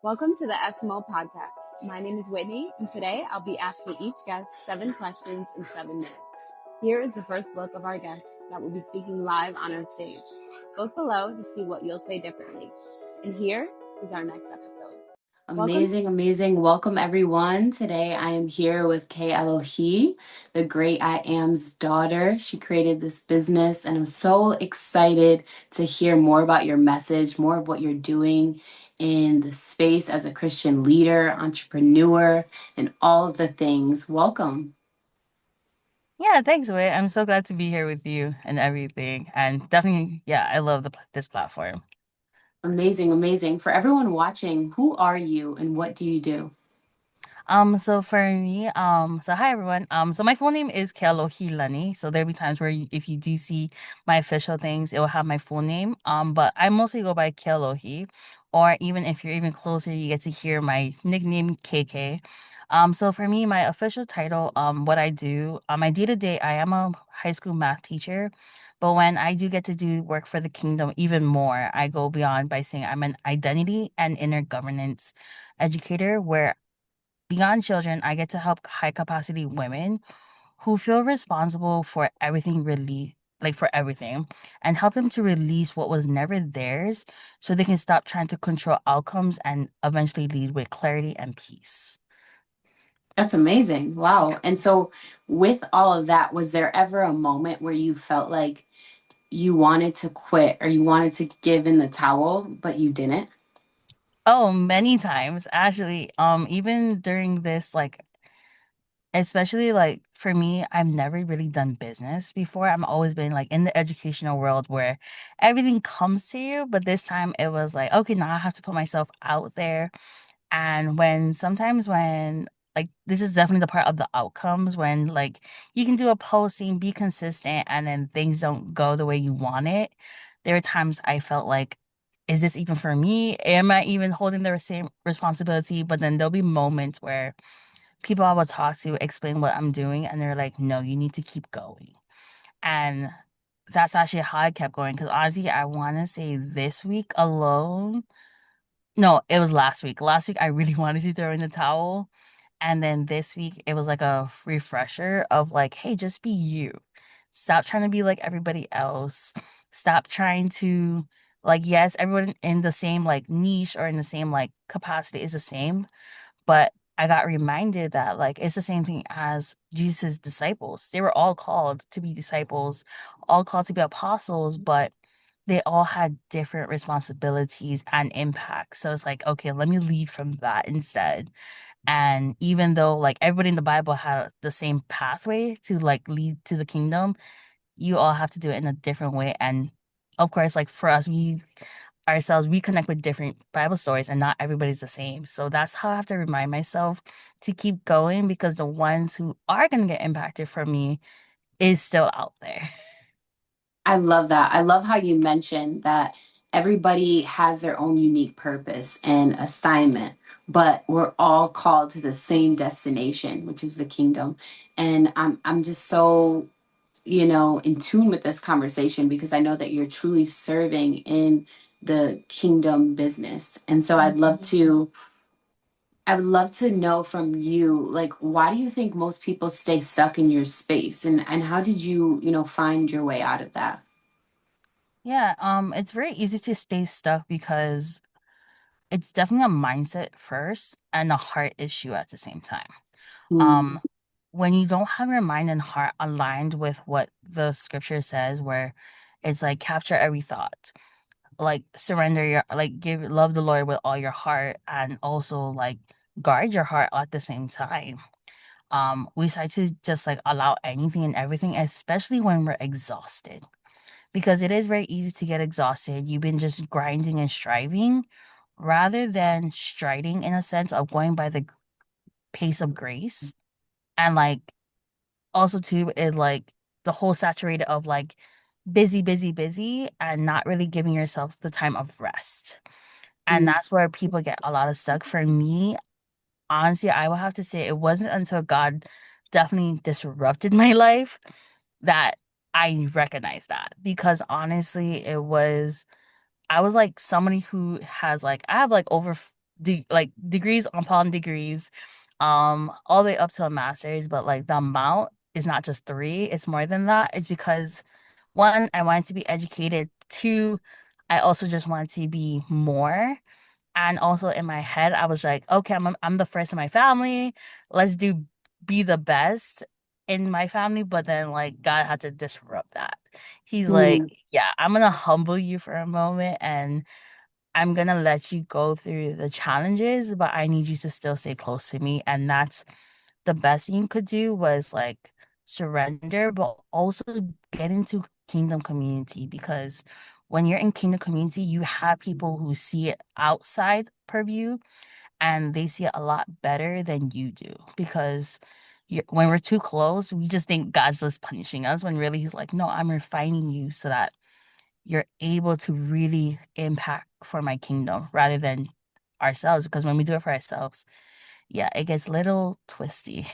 Welcome to the SMO Podcast. My name is Whitney, and today I'll be asking each guest 7 questions in 7 minutes. Here is the first look of our guest that will be speaking live on our stage. Look below to see what you'll say differently. And here is our next episode. Amazing. Welcome, everyone. Today I am here with Kealohi, the great I Am's daughter. She created this business, and I'm so excited to hear more about your message, more of what you're doing in the space as a Christian leader, entrepreneur, and all of the things. Welcome. Yeah, thanks, Whit. I'm so glad to be here with you and everything. And definitely, yeah, I love this platform. Amazing. For everyone watching, who are you and what do you do? So for me, so hi everyone. So my full name is Kealohi. So there'll be times where if you do see my official things, it will have my full name. But I mostly go by Kealohi, or even if you're even closer, you get to hear my nickname KK. So for me, my official title, what I do, my day-to-day, I am a high school math teacher. But when I do get to do work for the kingdom even more, I go beyond by saying I'm an identity and inner governance educator where beyond children, I get to help high capacity women who feel responsible for everything really like for everything and help them to release what was never theirs so they can stop trying to control outcomes and eventually lead with clarity and peace. That's amazing. Wow. And so, with all of that, was there ever a moment where you felt like you wanted to quit or you wanted to give in the towel, but you didn't? Oh, many times actually. Even during this especially like for me, I've never really done business before. I've always been like in the educational world where everything comes to you, but this time it was like, okay, now I have to put myself out there. And when like this is definitely the part of the outcomes when like you can do a posting, be consistent, and then things don't go the way you want it. There are times I felt like, is this even for me? Am I even holding the same responsibility? But then there'll be moments where people I will talk to explain what I'm doing, and they're like, no, you need to keep going. And that's actually how I kept going. Because honestly, I want to say this week alone, no, it was last week. Last week, I really wanted to throw in the towel. And then this week, it was like a refresher of like, hey, just be you. Stop trying to be like everybody else. Stop trying to, like, yes, everyone in the same like niche or in the same like capacity is the same, but I got reminded that like it's the same thing as Jesus' disciples. They were all called to be disciples, all called to be apostles, but they all had different responsibilities and impacts. So it's like, okay, let me lead from that instead. And even though like everybody in the Bible had the same pathway to like lead to the kingdom, you all have to do it in a different way. And of course, like for us, we connect with different Bible stories and not everybody's the same. So that's how I have to remind myself to keep going because the ones who are going to get impacted from me is still out there. I love that. I love how you mentioned that everybody has their own unique purpose and assignment, but we're all called to the same destination, which is the kingdom. And I'm just so, in tune with this conversation because I know that you're truly serving in the kingdom business. And so I would love to know from you, like, why do you think most people stay stuck in your space? And how did you, find your way out of that? Yeah, it's very easy to stay stuck because it's definitely a mindset first and a heart issue at the same time. Mm, Um, when you don't have your mind and heart aligned with what the scripture says, where it's like capture every thought, like surrender your like give love the Lord with all your heart and also like guard your heart at the same time. We try to just like allow anything and everything, especially when we're exhausted. Because it is very easy to get exhausted. You've been just grinding and striving rather than striding in a sense of going by the pace of grace. And like also too is like the whole saturated of like busy and not really giving yourself the time of rest. And mm. that's where people get a lot of stuck. For me, honestly, I will have to say it wasn't until God definitely disrupted my life that I recognized that. Because honestly, I was like somebody who has like, I have like over like degrees upon degrees, all the way up to a master's, but like the amount is not just three, it's more than that. It's because one, I wanted to be educated. Two, I also just wanted to be more. And also in my head, I was like, okay, I'm the first in my family. Let's do be the best in my family. But then like God had to disrupt that. He's like, Mm. yeah, I'm gonna humble you for a moment and I'm gonna let you go through the challenges, but I need you to still stay close to me. And that's the best thing you could do was like surrender, but also get into kingdom community because when you're in kingdom community, you have people who see it outside purview and they see it a lot better than you do because when we're too close, we just think God's just punishing us when really He's like, no, I'm refining you so that you're able to really impact for my kingdom rather than ourselves. Because when we do it for ourselves, yeah, it gets a little twisty.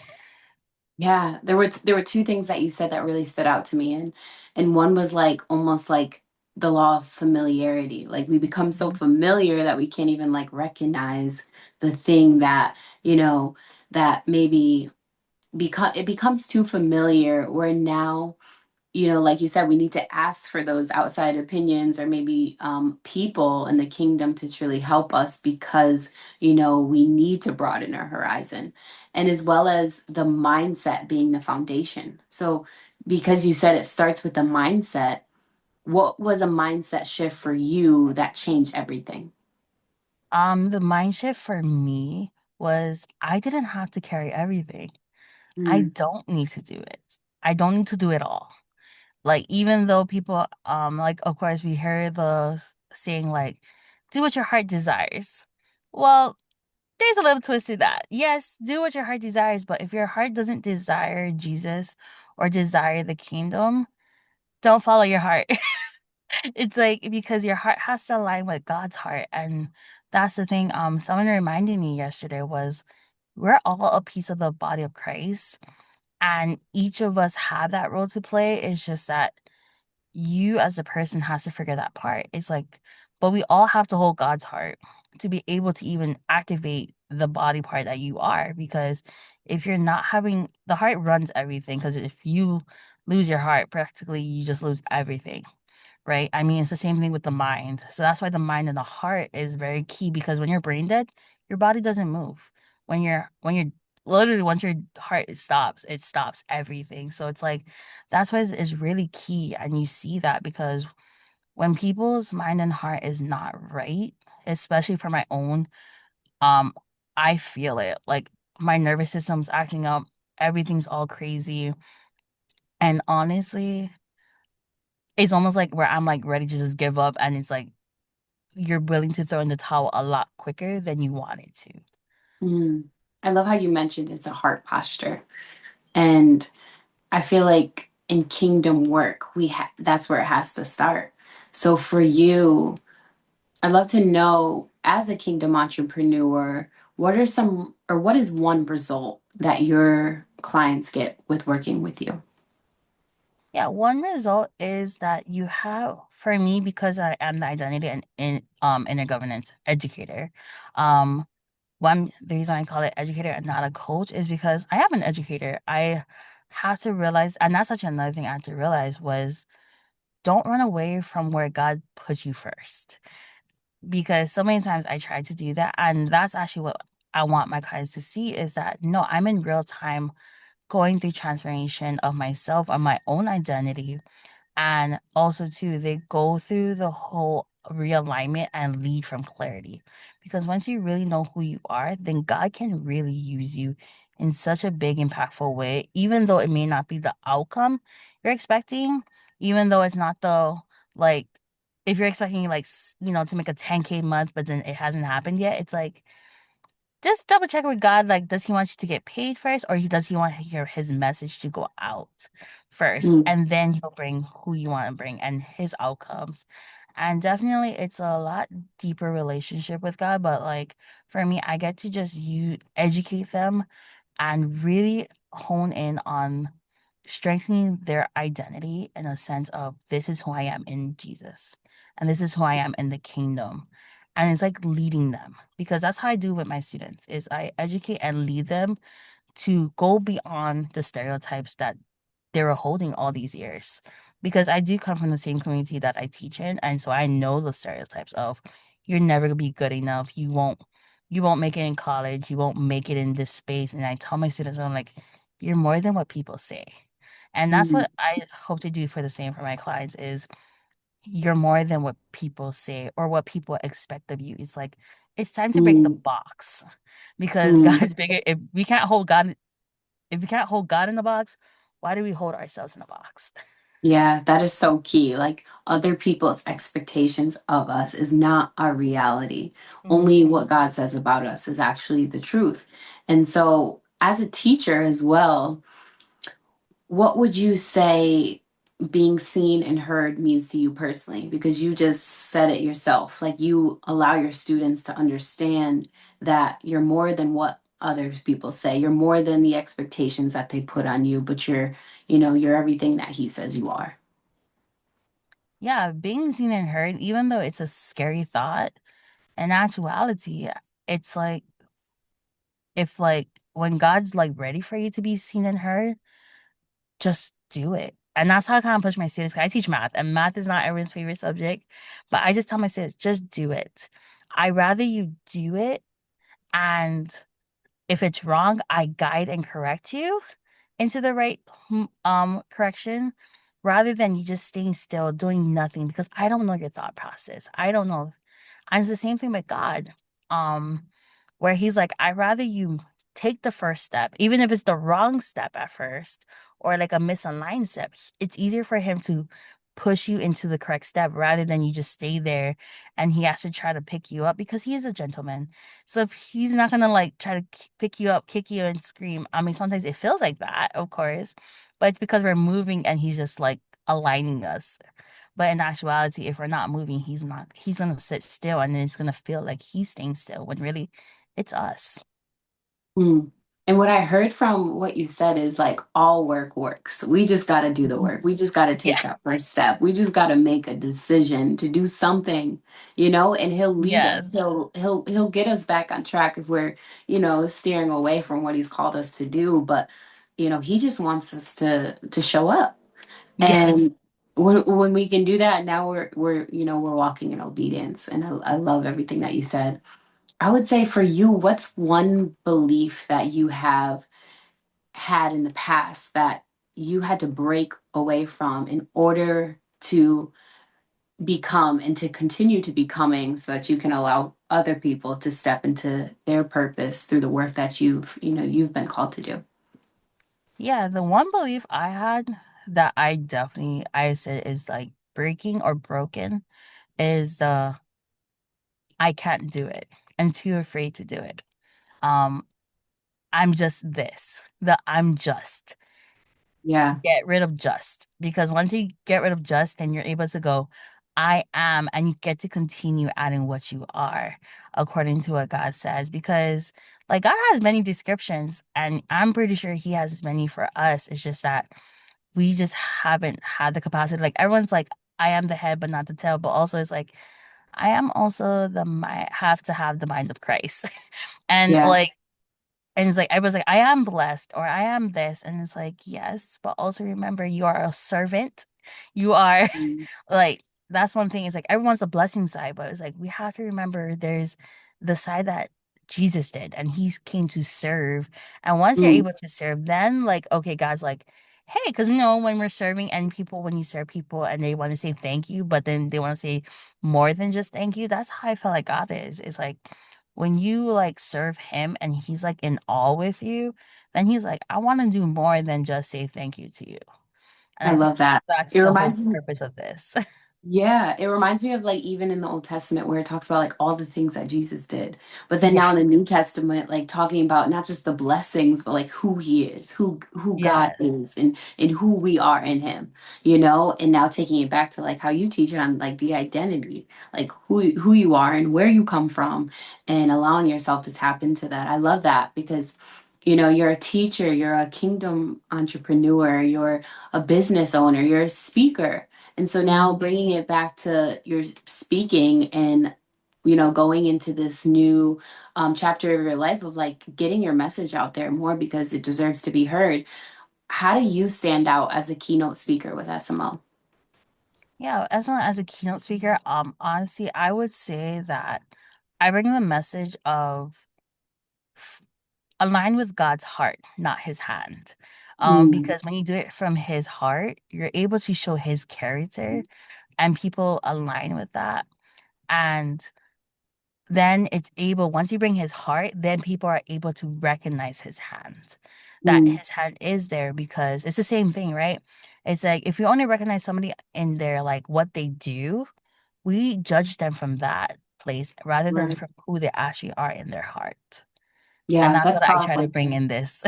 Yeah, there were two things that you said that really stood out to me, and one was like almost like the law of familiarity. Like we become so familiar that we can't even like recognize the thing that, that maybe it becomes too familiar where now, like you said, we need to ask for those outside opinions or maybe people in the kingdom to truly help us because, we need to broaden our horizon. And as well as the mindset being the foundation. So, because you said it starts with the mindset, what was a mindset shift for you that changed everything? The mind shift for me was I didn't have to carry everything. I Mm, don't need to do it. I don't need to do it all. Like even though people like of course we hear the saying like do what your heart desires. Well, there's a little twist to that. Yes, do what your heart desires, but if your heart doesn't desire Jesus or desire the kingdom, don't follow your heart. It's like because your heart has to align with God's heart. And that's the thing. Someone reminded me yesterday was we're all a piece of the body of Christ, and each of us have that role to play. It's just that you as a person has to figure that part. It's like, but we all have to hold God's heart to be able to even activate the body part that you are. Because if you're not having the heart runs everything, because if you lose your heart, practically you just lose everything, right? I mean, it's the same thing with the mind. So that's why the mind and the heart is very key because when you're brain dead, your body doesn't move. When you're literally once your heart it stops everything. So it's like that's why it's really key. And you see that because when people's mind and heart is not right, especially for my own, um, I feel it. Like my nervous system's acting up, everything's all crazy. And honestly, it's almost like where I'm like ready to just give up and it's like you're willing to throw in the towel a lot quicker than you wanted to. mm. I love how you mentioned it's a heart posture. And I feel like in kingdom work, that's where it has to start. So for you, I'd love to know, as a kingdom entrepreneur, what is one result that your clients get with working with you? Yeah, one result is that you have, for me, because I am the identity and inner governance educator, the reason I call it educator and not a coach is because I am an educator. I have to realize, and that's such another thing I had to realize was don't run away from where God put you first. Because so many times I tried to do that, and that's actually what I want my clients to see is that no, I'm in real time going through transformation of myself and my own identity. And also too, they go through the whole realignment and lead from clarity. Because once you really know who you are, then God can really use you in such a big, impactful way, even though it may not be the outcome you're expecting, even though it's not the like if you're expecting like to make a 10K month, but then it hasn't happened yet, it's like just double check with God. Like, does he want you to get paid first, or does he want his message to go out first, Mm, and then he'll bring who you want to bring and his outcomes. And definitely, it's a lot deeper relationship with God. But like for me, I get to just you educate them and really hone in on strengthening their identity in a sense of this is who I am in Jesus, and this is who I am in the kingdom. and it's like leading them, because that's how I do with my students is I educate and lead them to go beyond the stereotypes that they were holding all these years. Because I do come from the same community that I teach in, and so I know the stereotypes of you're never gonna be good enough, you won't make it in college, you won't make it in this space. And I tell my students, I'm like, you're more than what people say. And that's Mm, what I hope to do for the same for my clients is you're more than what people say or what people expect of you. It's like it's time to break the mm, box because God mm. is bigger. If we can't hold God in the box, why do we hold ourselves in a box? Yeah, that is so key. Like other people's expectations of us is not our reality. Only Hmm. what God says about us is actually the truth. And so, as a teacher as well, what would you say being seen and heard means to you personally? Because you just said it yourself. Like you allow your students to understand that you're more than what other people say. You're more than the expectations that they put on you, but you're everything that he says you are. Yeah, being seen and heard, even though it's a scary thought, in actuality, it's like if like when God's like ready for you to be seen and heard, just do it. And that's how I kind of push my students. 'Cause I teach math, and math is not everyone's favorite subject, but I just tell my students, just do it. I rather you do it, and if it's wrong, I guide and correct you into the right correction, rather than you just staying still doing nothing, because I don't know your thought process. I don't know. And it's the same thing with God. Um where he's like, I'd rather you take the first step, even if it's the wrong step at first or like a misaligned step. It's easier for him to push you into the correct step rather than you just stay there and he has to try to pick you up because he is a gentleman. So if he's not gonna like try to pick you up, kick you and scream. I mean, sometimes it feels like that, of course, but it's because we're moving and he's just like aligning us. But in actuality, if we're not moving, he's gonna sit still and then it's gonna feel like he's staying still when really it's us. Mm. And what I heard from what you said is like all work works. We just got to do the Mhm. work. We just got to Yeah. take that first step. We just got to make a decision to do something, and he'll lead Yes. us. He'll get us back on track if we're, steering away from what he's called us to do, but he just wants us to show up. Yes. And when we can do that, now we're walking in obedience. And I love everything that you said. I would say for you, what's one belief that you have had in the past that you had to break away from in order to become and to continue to becoming so that you can allow other people to step into their purpose through the work that you've been called to do? Yeah. The one belief I had that I said is like breaking or broken is I can't do it. I'm too afraid to do it. Um, I'm just this. The I'm just. Yeah. Get rid of just, because once you get rid of just, then you're able to go, I am, and you get to continue adding what you are according to what God says. Because like God has many descriptions, and I'm pretty sure He has many for us. It's just that we just haven't had the capacity. Like everyone's like, I am the head, but not the tail. But also, it's like I am also have to have the mind of Christ, and Yeah. like and it's like I was like, I am blessed or I am this. And it's like, yes, but also remember you are a servant. You are Mm, like that's one thing. It's like everyone's a blessing side, but it's like we have to remember there's the side that Jesus did and he came to serve. And once you're mm, able to serve, then like, okay, God's like, hey, because when we're serving and when you serve people and they want to say thank you, but then they want to say more than just thank you, that's how I feel like God is. It's like when you like serve him and he's like in awe with you, then he's like, I want to do more than just say thank you to you. And I I think love that. that's It the whole reminds me. purpose of this. Yeah, it reminds me of like even in the Old Testament where it talks about like all the things that Jesus did. But then Yeah. now in the New Testament, like talking about not just the blessings, but like who he is, who God Yes. is and who we are in him, and now taking it back to like how you teach on like the identity, like who you are and where you come from and allowing yourself to tap into that. I love that because you're a teacher, you're a kingdom entrepreneur, you're a business owner, you're a speaker, and so now Mhm. bringing it back to your speaking and going into this new chapter of your life of like getting your message out there more because it deserves to be heard. How do you stand out as a keynote speaker with SMO? Yeah, as a keynote speaker, honestly, I would say that I bring the message of align with God's heart, not his hand. Mm, Because when you do it from his heart, you're able to show his character and people align with that. And then it's able, once you bring his heart, then people are able to recognize his hand. That mm, his hand is there because it's the same thing, right? It's like if you only recognize somebody in their like what they do, we judge them from that place rather than right. from who they actually are in their heart. And Yeah, that's that's what I try to powerful. bring in this.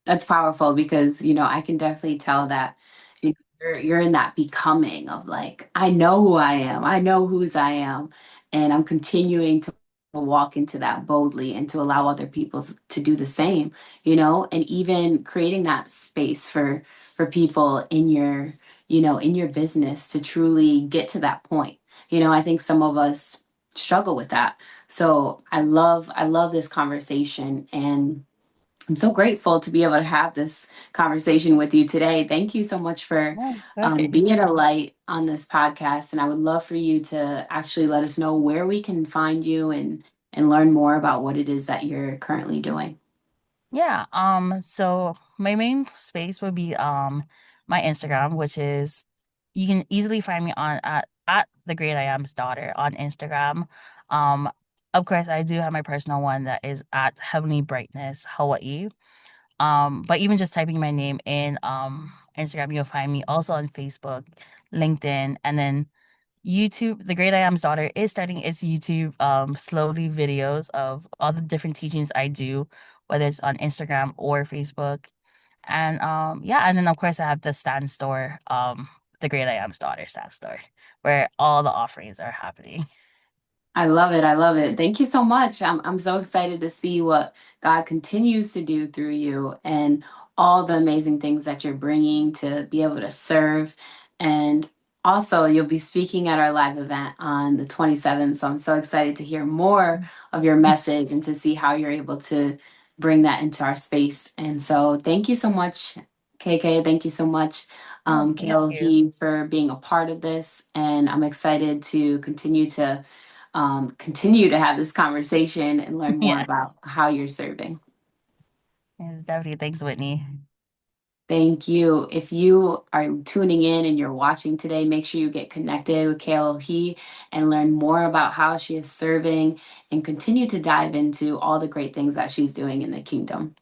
That's powerful because, I can definitely tell that you're in that becoming of like, I know who I am. I know whose I am. And I'm continuing to walk into that boldly and to allow other people to do the same, and even creating that space for people in your business to truly get to that point. I think some of us struggle with that. So I love this conversation, and I'm so grateful to be able to have this conversation with you today. Thank you so much for Oh, okay. being a light on this podcast. And I would love for you to actually let us know where we can find you and learn more about what it is that you're currently doing. Yeah, so my main space would be my Instagram, which is you can easily find me on at the Great I Am's daughter on Instagram. Um, of course, I do have my personal one that is at Heavenly Brightness Hawaii. But even just typing my name in Instagram, you'll find me also on Facebook, LinkedIn, and then YouTube. The Great I Am's daughter is starting its YouTube slowly videos of all the different teachings I do, whether it's on Instagram or Facebook. And yeah, and then of course I have the stand store, the Great I Am's daughter stand store, where all the offerings are happening. I love it. I love it. Thank you so much. I'm so excited to see what God continues to do through you and all the amazing things that you're bringing to be able to serve. And also, you'll be speaking at our live event on the 27th. So I'm so excited to hear more of your message and to see how you're able to bring that into our space. And so, thank you so much, KK. Thank you so much, Oh, thank you. Kealohi, for being a part of this. And I'm excited to continue to have this conversation and learn more about Yes. how you're serving. Yes, definitely. Thanks, Whitney. Thank you. If you are tuning in and you're watching today, make sure you get connected with Kealohi and learn more about how she is serving and continue to dive into all the great things that she's doing in the kingdom.